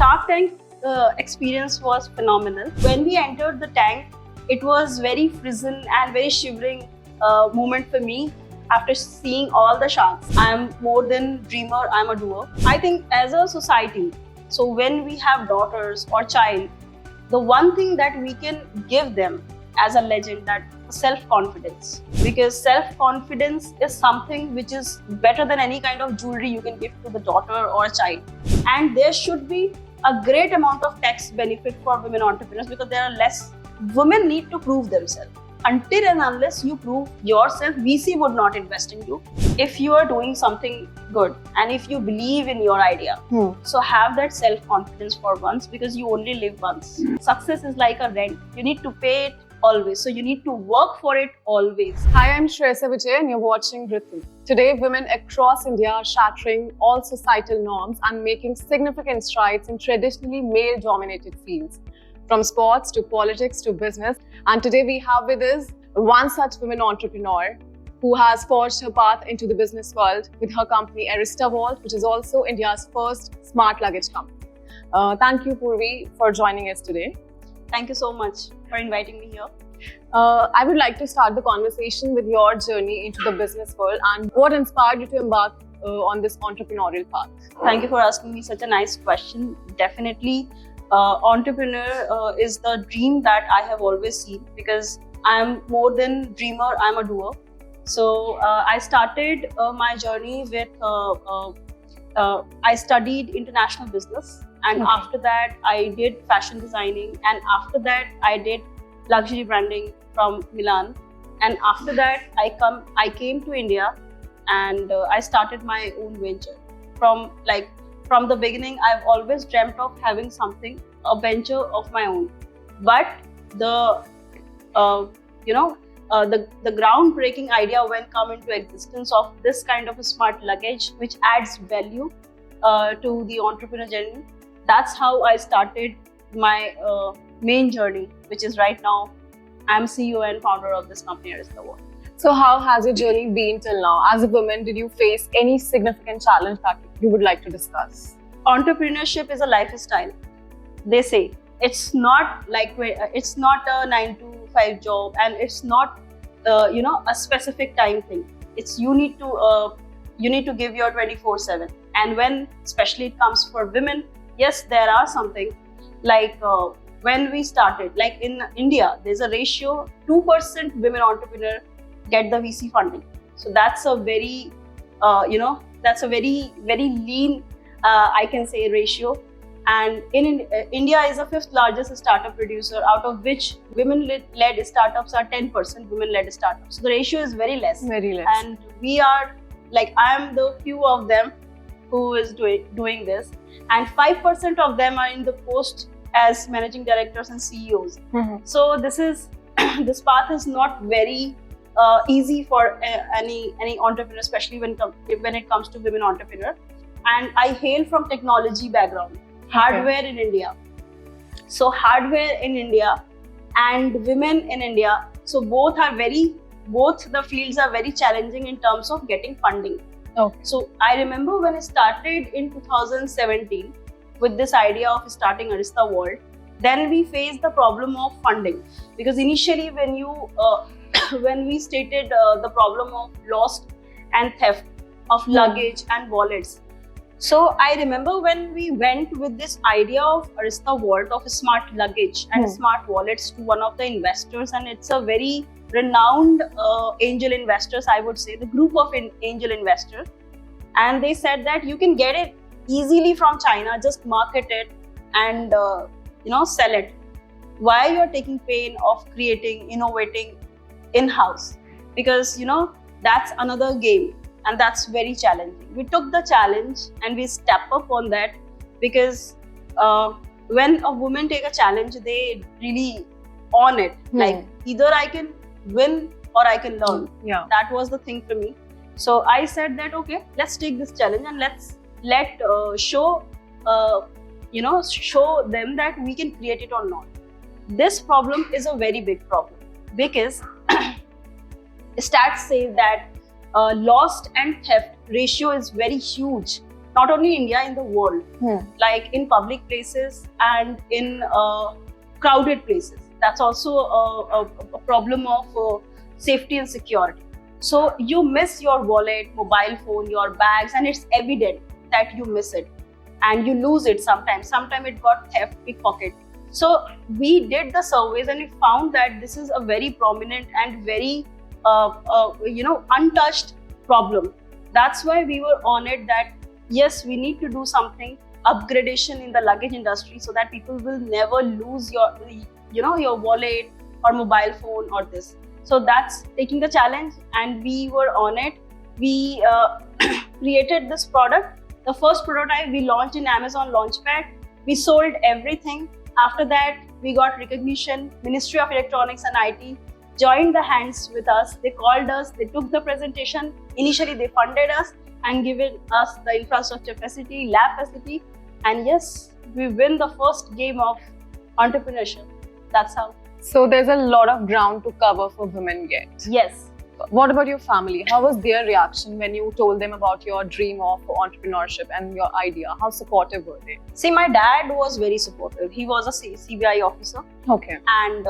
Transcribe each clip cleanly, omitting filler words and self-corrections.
Shark Tank experience was phenomenal. When we entered the tank, it was very frozen and very shivering moment for me after seeing all the sharks. I'm more than dreamer, I'm a doer. I think as a society, so when we have daughters or child, the one thing that we can give them as a legend, that self-confidence, because self-confidence is something which is better than any kind of jewelry you can give to the daughter or a child. And there should be a great amount of tax benefit for women entrepreneurs, because there are less women need to prove themselves. Until and unless you prove yourself, VC would not invest in you. If you are doing something good and if you believe in your idea, so have that self-confidence for once, because you only live once. Success is like a rent. You need to pay it always. So you need to work for it always. Hi, I'm Shreyasa Vijay and you're watching Ritam. Today, women across India are shattering all societal norms and making significant strides in traditionally male-dominated fields, from sports to politics to business. And today we have with us one such women entrepreneur who has forged her path into the business world with her company AristaVault, which is also India's first smart luggage company. Thank you, Purvi, for joining us today. Thank you so much for inviting me here. I would like to start the conversation with your journey into the business world and what inspired you to embark on this entrepreneurial path. Thank you for asking me such a nice question. Definitely, entrepreneur is the dream that I have always seen, because I am more than dreamer, I'm a doer. So I started my journey with, I studied international business, and after that I did fashion designing, and after that I did luxury branding from Milan, and after that I came to India and I started my own venture. From the beginning, I've always dreamt of having something, a venture of my own. But the groundbreaking idea when come into existence of this kind of a smart luggage, which adds value to the entrepreneur journey, that's how I started my main journey, which is right now I'm CEO and founder of this company, AristaVault. So how has your journey been till now? As a woman, did you face any significant challenge that you would like to discuss? Entrepreneurship is a lifestyle. They say it's not like it's not a 9-to-5 job, and it's not a specific time thing. It's you need to give your 24/7. And when especially it comes for women, yes, there are something like when we started, like in India, there's a ratio 2% women entrepreneur get the VC funding. So that's a very that's a very lean I can say ratio. And in India is the 5th largest startup producer, out of which women-led startups are 10% women-led startups. So the ratio is very less. Very less. And we are like, I am the few of them who is doing this, and 5% of them are in the post as managing directors and CEOs. So this path is not very easy for any entrepreneur, especially when it comes to women entrepreneur. And I hail from technology background, hardware in India. So hardware in India and women in India, so both the fields are very challenging in terms of getting funding. So I remember when I started in 2017 with this idea of starting AristaVault, then we faced the problem of funding, because initially when we stated the problem of lost and theft of luggage and wallets. So I remember when we went with this idea of AristaVault, of a smart luggage and smart wallets, to one of the investors, and it's a very renowned angel investors, I would say, the group of angel investors. And they said that you can get it easily from China, just market it and sell it. Why you're taking pain of creating, innovating in-house? Because that's another game, and that's very challenging. We took the challenge and we step up on that, because when a woman take a challenge, they really own it. Like, either I can win or I can learn. That was the thing for me. So I said that, okay, let's take this challenge and let's show them that we can create it or not. This problem is a very big problem, because stats say that lost and theft ratio is very huge not only India, in the world, like in public places and in crowded places. That's also a problem of safety and security. So you miss your wallet, mobile phone, your bags, and it's evident that you miss it and you lose it sometimes. Sometimes it got theft, pickpocket. So we did the surveys and we found that this is a very prominent and very untouched problem. That's why we were on it that yes, we need to do something, upgradation in the luggage industry, so that people will never lose your wallet or mobile phone or this. So that's taking the challenge, and we were on it. We created this product. The first prototype we launched in Amazon Launchpad. We sold everything. After that, we got recognition. Ministry of Electronics and IT joined the hands with us. They called us. They took the presentation. Initially, they funded us and given us the infrastructure facility, lab facility. And yes, we win the first game of entrepreneurship. That's how. So there's a lot of ground to cover for women yet. Yes. What about your family? How was their reaction when you told them about your dream of entrepreneurship and your idea? How supportive were they? See, my dad was very supportive. He was a CBI officer. Okay. And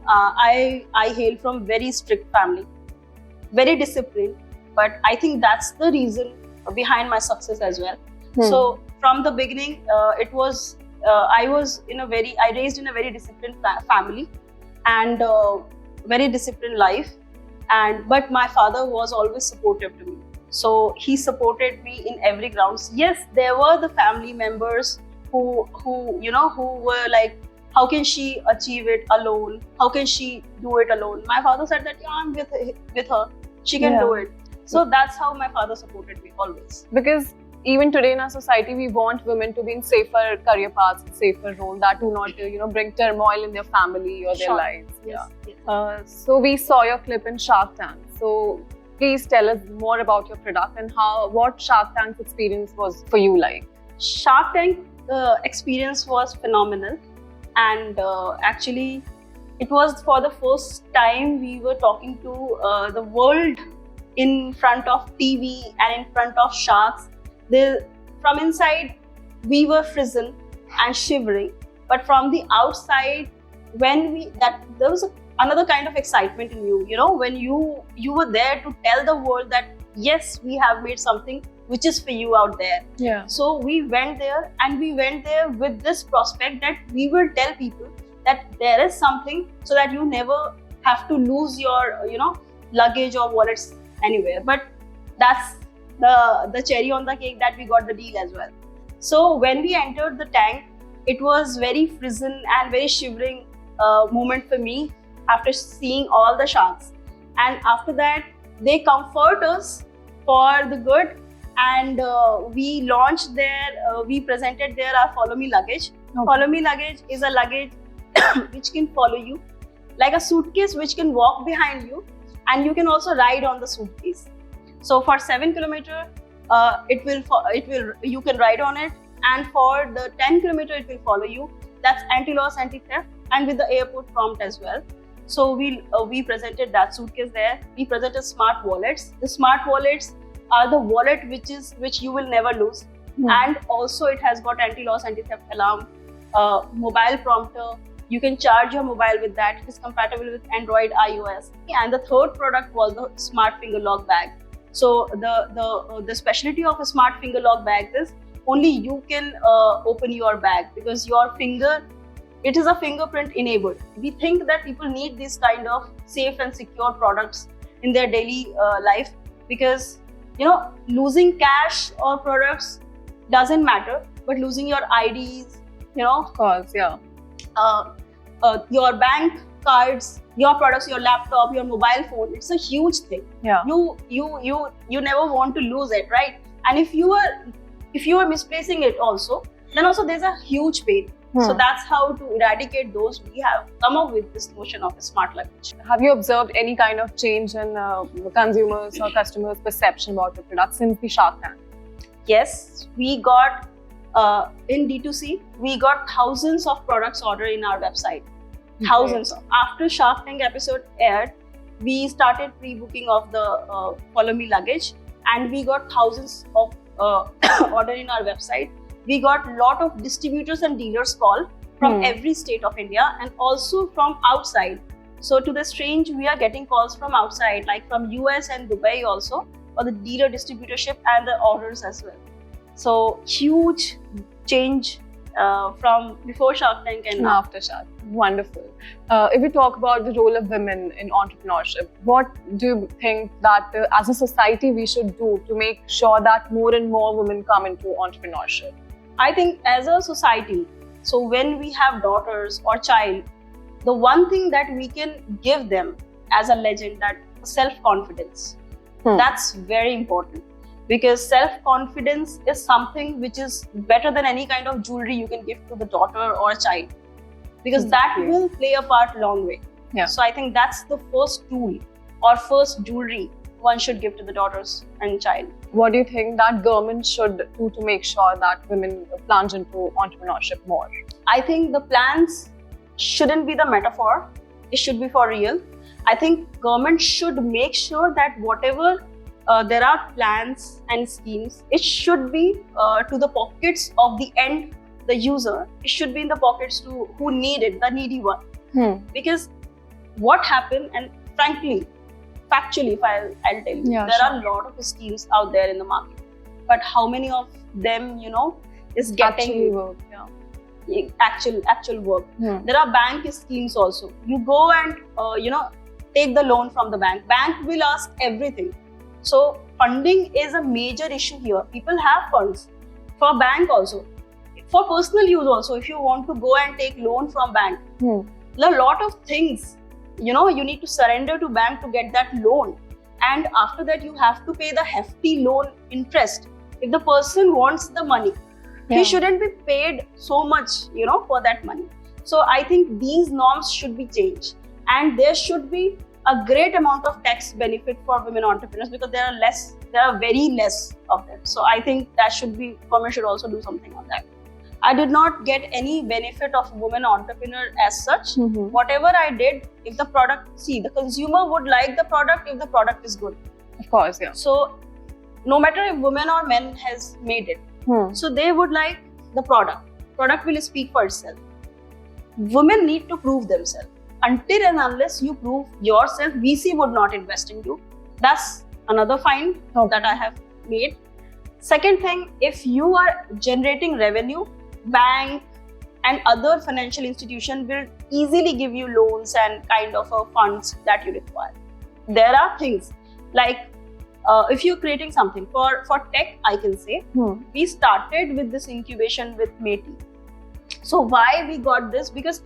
I hail from very strict family, very disciplined. But I think that's the reason behind my success as well. So from the beginning, I raised in a very disciplined family and very disciplined life. But my father was always supportive to me. So he supported me in every grounds. Yes, there were the family members who were like, how can she achieve it alone? How can she do it alone? My father said that, yeah, I'm with her. She can do it. So that's how my father supported me always. Because even today in our society, we want women to be in safer career paths, safer role that do not, bring turmoil in their family or their lives. Yes. So we saw your clip in Shark Tank. So please tell us more about your product and what Shark Tank's experience was for you like. Shark Tank experience was phenomenal, and actually, it was for the first time we were talking to the world in front of TV and in front of sharks. From inside, we were frozen and shivering, but from the outside, there was another kind of excitement in you. When you were there to tell the world that yes, we have made something which is for you out there. Yeah. So we went there, and we went there with this prospect that we will tell people that there is something, so that you never have to lose your luggage or wallets anywhere. But that's the cherry on the cake, that we got the deal as well. So when we entered the tank, it was very frozen and very shivering moment for me after seeing all the sharks. And after that, they comfort us for the good, and we launched we presented there our Follow Me luggage. Okay. Follow Me luggage is a luggage which can follow you, like a suitcase which can walk behind you, and you can also ride on the suitcase. So for 7 kilometers, you can ride on it, and for the 10 kilometers, it will follow you. That's anti-loss, anti-theft, and with the airport prompt as well. So we presented that suitcase there. We presented smart wallets. The smart wallets are the wallet which you will never lose, and also it has got anti-loss, anti-theft alarm, mobile prompter. You can charge your mobile with that. It is compatible with Android, iOS. And the third product was the smart finger lock bag. So the specialty of a smart finger lock bag is only you can open your bag, because your finger, it is a fingerprint enabled. We think that people need this kind of safe and secure products in their daily life, because losing cash or products doesn't matter, but losing your IDs, of course, yeah. Your bank cards, your products, your laptop, your mobile phone, it's a huge thing. Yeah. You never want to lose it, right? And if you are misplacing it also, then also there's a huge pain. So that's how to eradicate those. We have come up with this notion of a smart luggage. Have you observed any kind of change in consumers or customers' perception about your product since the Shark Tank? Yes, we got in D2C, we got thousands of products ordered in our website. Thousands. After Shark Tank episode aired, we started pre-booking of the Follow Me luggage, and we got thousands of order in our website, we got a lot of distributors and dealers call from every state of India and also from outside. So to the strange, we are getting calls from outside, like from US and Dubai also, for the dealer distributorship and the orders as well. So huge change from before Shark Tank and after Shark. Wonderful. If we talk about the role of women in entrepreneurship, what do you think that as a society we should do to make sure that more and more women come into entrepreneurship? I think as a society, so when we have daughters or child, the one thing that we can give them as a legend, that self-confidence. That's very important, because self-confidence is something which is better than any kind of jewelry you can give to the daughter or a child, because that will play a part long way. So I think that's the first tool or first jewelry one should give to the daughters and child. What do you think that government should do to make sure that women plunge into entrepreneurship more? I think the plans shouldn't be the metaphor, it should be for real. I think government should make sure that whatever there are plans and schemes, it should be to the pockets of the end, the user. It should be in the pockets to who need it, the needy one. Because what happened, and frankly, factually, if I'll tell you, there are a lot of schemes out there in the market, but how many of them, is getting actual work? There are bank schemes also. You go and take the loan from the bank. Bank will ask everything. So funding is a major issue here. People have funds for bank also, for personal use also. If you want to go and take loan from bank, a lot of things, you need to surrender to bank to get that loan. And after that, you have to pay the hefty loan interest. If the person wants the money, he shouldn't be paid so much, for that money. So I think these norms should be changed, and there should be a great amount of tax benefit for women entrepreneurs, because there are very less of them. So I think that should be, government should also do something on that. I did not get any benefit of women entrepreneur as such. Whatever I did, if the product, the consumer would like the product if the product is good. Of course, So no matter if women or men has made it, so they would like the product. Product will speak for itself. Women need to prove themselves. Until and unless you prove yourself, VC would not invest in you. That's another find that I have made. Second thing, if you are generating revenue, bank and other financial institution will easily give you loans and kind of funds that you require. There are things like if you're creating something for tech, I can say, we started with this incubation with Meti. So why we got this? Because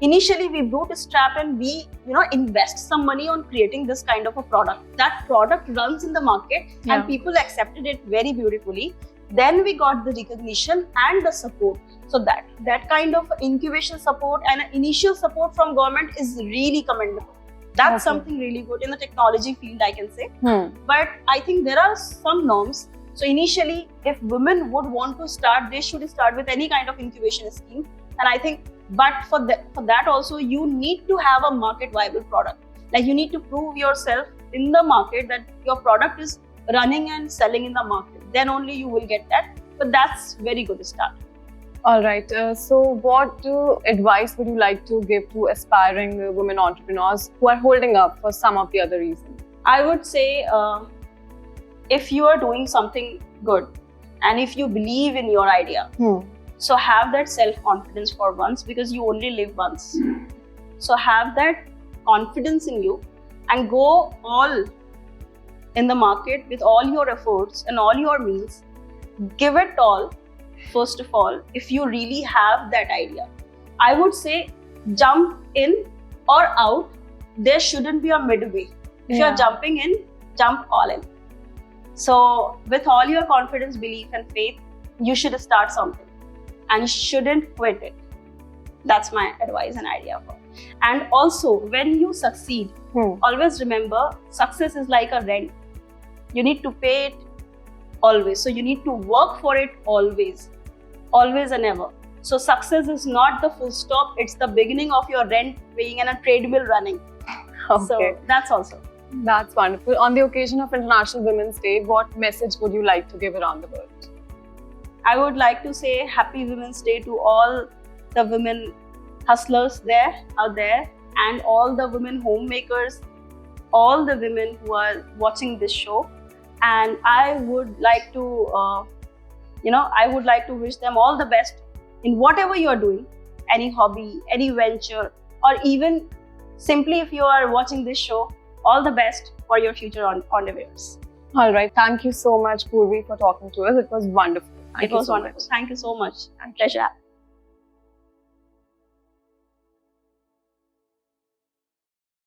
initially we bootstrap and we invest some money on creating this kind of a product. That product runs in the market and people accepted it very beautifully. Then we got the recognition and the support. So that kind of incubation support and initial support from government is really commendable. That's something really good in the technology field, I can say. But I think there are some norms. So initially, if women would want to start, they should start with any kind of incubation scheme. And I think, but for that also, you need to have a market viable product. Like you need to prove yourself in the market that your product is running and selling in the market. Then only you will get that. But that's very good start. All right. So what advice would you like to give to aspiring women entrepreneurs who are holding up for some of the other reasons? I would say, if you are doing something good and if you believe in your idea, so have that self-confidence for once, because you only live once. So have that confidence in you and go all in the market with all your efforts and all your means. Give it all. First of all, if you really have that idea, I would say jump in or out. There shouldn't be a midway. If you're jumping in, jump all in. So with all your confidence, belief and faith, you should start something and you shouldn't quit it. That's my advice and idea for. And also when you succeed, always remember success is like a rent. You need to pay it always. So you need to work for it always and ever. So success is not the full stop. It's the beginning of your rent paying and a treadmill running. Okay. So that's also. That's wonderful. On the occasion of International Women's Day, what message would you like to give around the world? I would like to say Happy Women's Day to all the women hustlers out there, and all the women homemakers, all the women who are watching this show. And I would like to, wish them all the best in whatever you are doing, any hobby, any venture, or even simply if you are watching this show, all the best for your future endeavors. All right. Thank you so much, Purvi, for talking to us. It was wonderful. It was wonderful. Thank you so much. Pleasure.